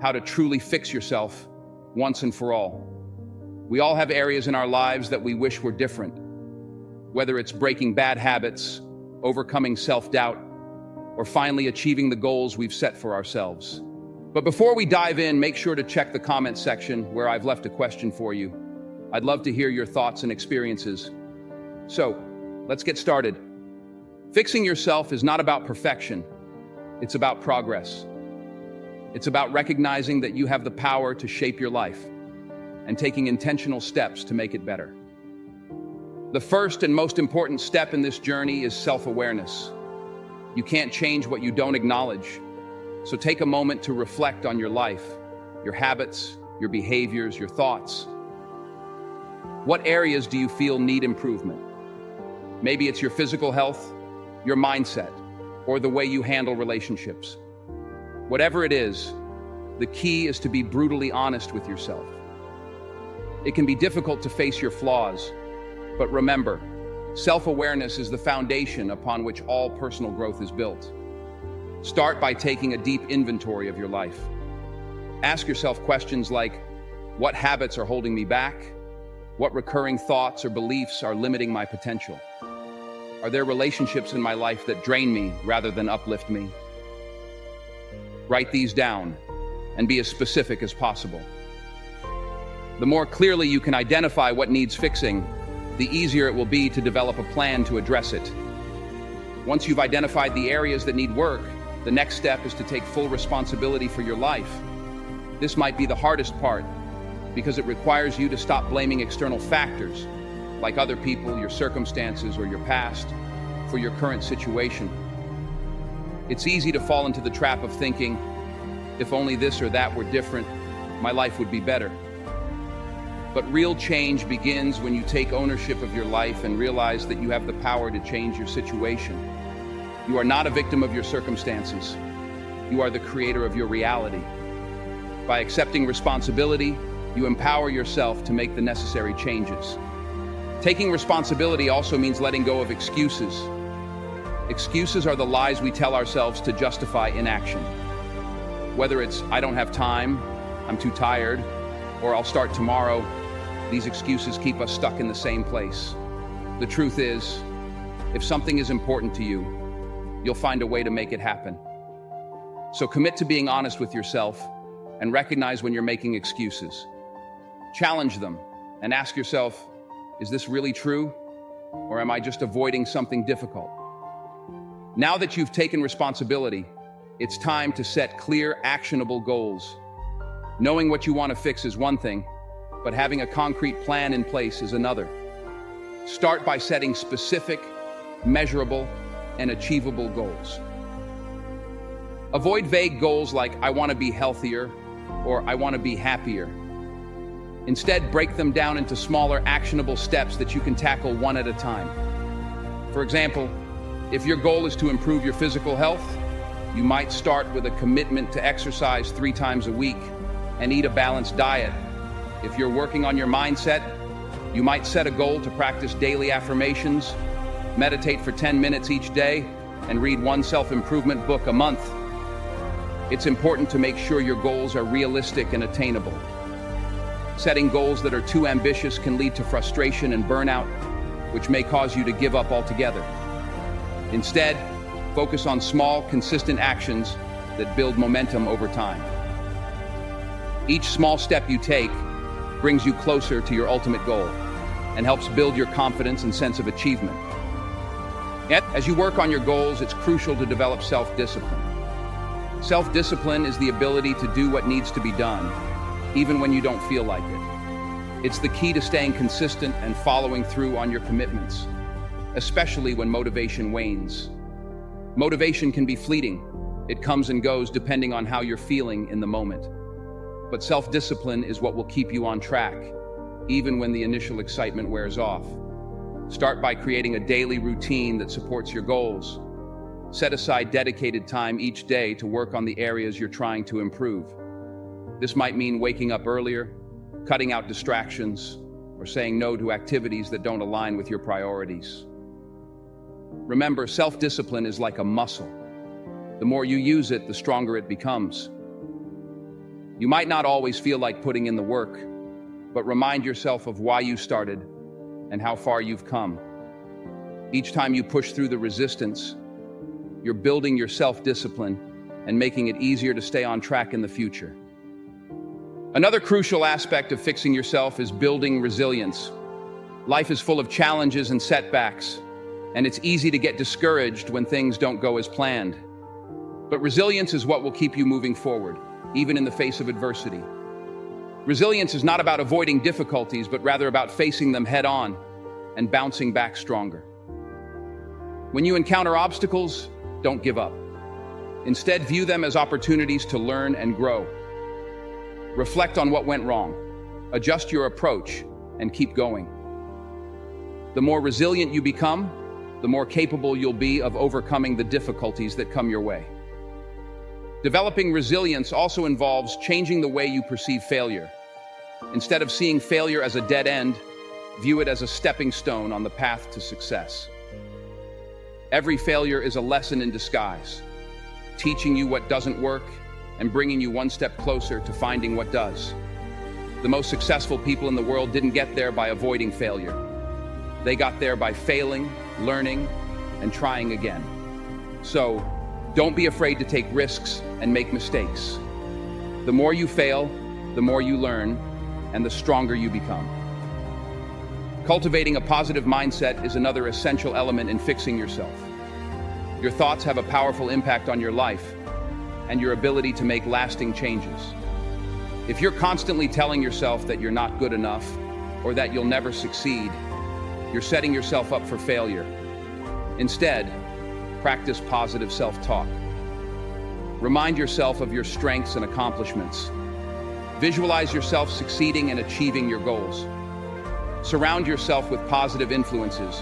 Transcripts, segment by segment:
how to truly fix yourself once and for all. We all have areas in our lives that we wish were different, whether it's breaking bad habits, overcoming self-doubt, or finally achieving the goals we've set for ourselves. But before we dive in, make sure to check the comment section where I've left a question for you. I'd love to hear your thoughts and experiences. So, let's get started. Fixing yourself is not about perfection. It's about progress. It's about recognizing that you have the power to shape your life and taking intentional steps to make it better. The first and most important step in this journey is self-awareness. You can't change what you don't acknowledge. So take a moment to reflect on your life, your habits, your behaviors, your thoughts. What areas do you feel need improvement? Maybe it's your physical health, your mindset, or the way you handle relationships. Whatever it is, the key is to be brutally honest with yourself. It can be difficult to face your flaws, but remember, self-awareness is the foundation upon which all personal growth is built. Start by taking a deep inventory of your life. Ask yourself questions like, what habits are holding me back? What recurring thoughts or beliefs are limiting my potential? Are there relationships in my life that drain me rather than uplift me? Write these down and be as specific as possible. The more clearly you can identify what needs fixing, the easier it will be to develop a plan to address it. Once you've identified the areas that need work, the next step is to take full responsibility for your life. This might be the hardest part because it requires you to stop blaming external factors, like other people, your circumstances, or your past, for your current situation. It's easy to fall into the trap of thinking, if only this or that were different, my life would be better. But real change begins when you take ownership of your life and realize that you have the power to change your situation. You are not a victim of your circumstances. You are the creator of your reality. By accepting responsibility, you empower yourself to make the necessary changes. Taking responsibility also means letting go of excuses. Excuses are the lies we tell ourselves to justify inaction. Whether it's, I don't have time, I'm too tired, or I'll start tomorrow, these excuses keep us stuck in the same place. The truth is, if something is important to you, you'll find a way to make it happen. So commit to being honest with yourself and recognize when you're making excuses. Challenge them and ask yourself, is this really true? Or am I just avoiding something difficult? Now that you've taken responsibility, it's time to set clear, actionable goals. Knowing what you want to fix is one thing, but having a concrete plan in place is another. Start by setting specific, measurable, and achievable goals. Avoid vague goals like, I want to be healthier, or I want to be happier. Instead, break them down into smaller, actionable steps that you can tackle one at a time. For example, if your goal is to improve your physical health, you might start with a commitment to exercise 3 times a week and eat a balanced diet. If you're working on your mindset, you might set a goal to practice daily affirmations, meditate for 10 minutes each day, and read 1 self-improvement book a month. It's important to make sure your goals are realistic and attainable. Setting goals that are too ambitious can lead to frustration and burnout, which may cause you to give up altogether. Instead, focus on small, consistent actions that build momentum over time. Each small step you take brings you closer to your ultimate goal and helps build your confidence and sense of achievement. Yet, as you work on your goals, it's crucial to develop self-discipline. Self-discipline is the ability to do what needs to be done, even when you don't feel like it. It's the key to staying consistent and following through on your commitments, especially when motivation wanes. Motivation can be fleeting. It comes and goes depending on how you're feeling in the moment. But self-discipline is what will keep you on track, even when the initial excitement wears off. Start by creating a daily routine that supports your goals. Set aside dedicated time each day to work on the areas you're trying to improve. This might mean waking up earlier, cutting out distractions, or saying no to activities that don't align with your priorities. Remember, self-discipline is like a muscle. The more you use it, the stronger it becomes. You might not always feel like putting in the work, but remind yourself of why you started and how far you've come. Each time you push through the resistance, you're building your self-discipline and making it easier to stay on track in the future. Another crucial aspect of fixing yourself is building resilience. Life is full of challenges and setbacks, and it's easy to get discouraged when things don't go as planned. But resilience is what will keep you moving forward, even in the face of adversity. Resilience is not about avoiding difficulties, but rather about facing them head on and bouncing back stronger. When you encounter obstacles, don't give up. Instead, view them as opportunities to learn and grow. Reflect on what went wrong, adjust your approach, and keep going. The more resilient you become, the more capable you'll be of overcoming the difficulties that come your way. Developing resilience also involves changing the way you perceive failure. Instead of seeing failure as a dead end, view it as a stepping stone on the path to success. Every failure is a lesson in disguise, teaching you what doesn't work and bringing you one step closer to finding what does. The most successful people in the world didn't get there by avoiding failure. They got there by failing, learning, and trying again. So, don't be afraid to take risks and make mistakes. The more you fail, the more you learn, and the stronger you become. Cultivating a positive mindset is another essential element in fixing yourself. Your thoughts have a powerful impact on your life and your ability to make lasting changes. If you're constantly telling yourself that you're not good enough or that you'll never succeed, you're setting yourself up for failure. Instead, practice positive self-talk. Remind yourself of your strengths and accomplishments. Visualize yourself succeeding and achieving your goals. Surround yourself with positive influences,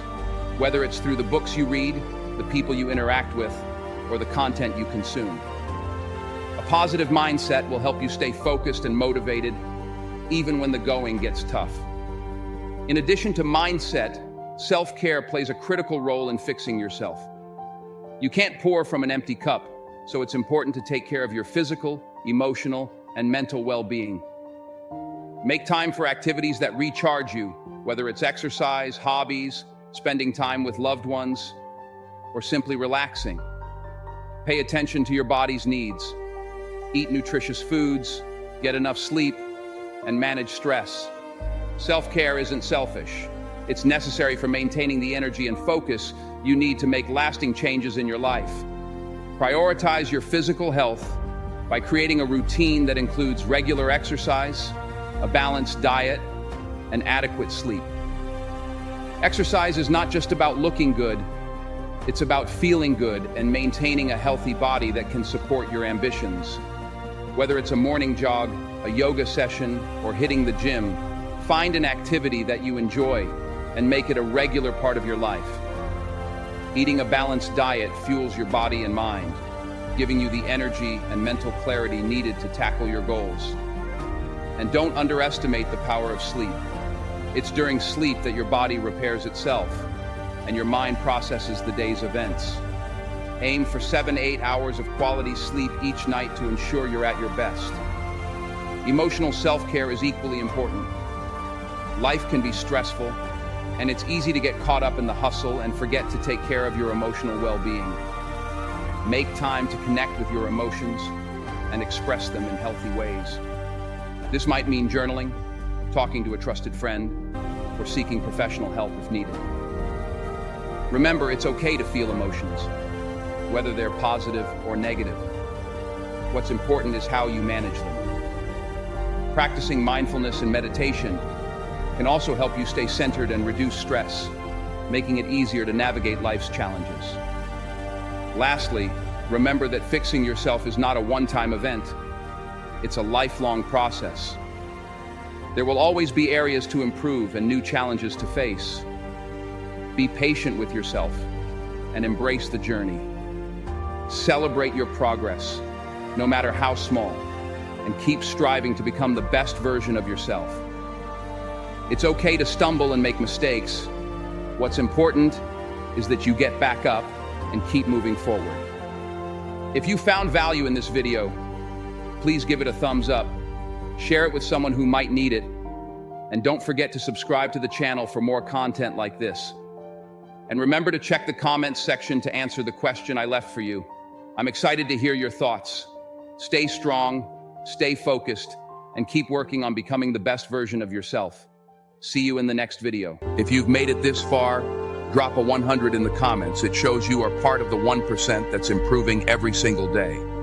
whether it's through the books you read, the people you interact with, or the content you consume. A positive mindset will help you stay focused and motivated, even when the going gets tough. In addition to mindset, self-care plays a critical role in fixing yourself. You can't pour from an empty cup, so it's important to take care of your physical, emotional, and mental well-being. Make time for activities that recharge you, whether it's exercise, hobbies, spending time with loved ones, or simply relaxing. Pay attention to your body's needs. Eat nutritious foods, get enough sleep, and manage stress. Self-care isn't selfish. It's necessary for maintaining the energy and focus you need to make lasting changes in your life. Prioritize your physical health by creating a routine that includes regular exercise, a balanced diet, and adequate sleep. Exercise is not just about looking good, it's about feeling good and maintaining a healthy body that can support your ambitions. Whether it's a morning jog, a yoga session, or hitting the gym, find an activity that you enjoy and make it a regular part of your life. Eating a balanced diet fuels your body and mind, giving you the energy and mental clarity needed to tackle your goals. And don't underestimate the power of sleep. It's during sleep that your body repairs itself and your mind processes the day's events. Aim for 7-8 hours of quality sleep each night to ensure you're at your best. Emotional self-care is equally important. Life can be stressful, and it's easy to get caught up in the hustle and forget to take care of your emotional well-being. Make time to connect with your emotions and express them in healthy ways. This might mean journaling, talking to a trusted friend, or seeking professional help if needed. Remember, it's okay to feel emotions, whether they're positive or negative. What's important is how you manage them. Practicing mindfulness and meditation can also help you stay centered and reduce stress, making it easier to navigate life's challenges. Lastly, remember that fixing yourself is not a one-time event. It's a lifelong process. There will always be areas to improve and new challenges to face. Be patient with yourself and embrace the journey. Celebrate your progress, no matter how small, and keep striving to become the best version of yourself. It's okay to stumble and make mistakes. What's important is that you get back up and keep moving forward. If you found value in this video, please give it a thumbs up Share it with someone who might need it. And don't forget to subscribe to the channel for more content like this. And remember to check the comments section to answer the question I left for you. I'm excited to hear your thoughts. Stay strong, stay focused, and keep working on becoming the best version of yourself. See you in the next video. If you've made it this far, drop a 100 in the comments. It shows you are part of the 1% that's improving every single day.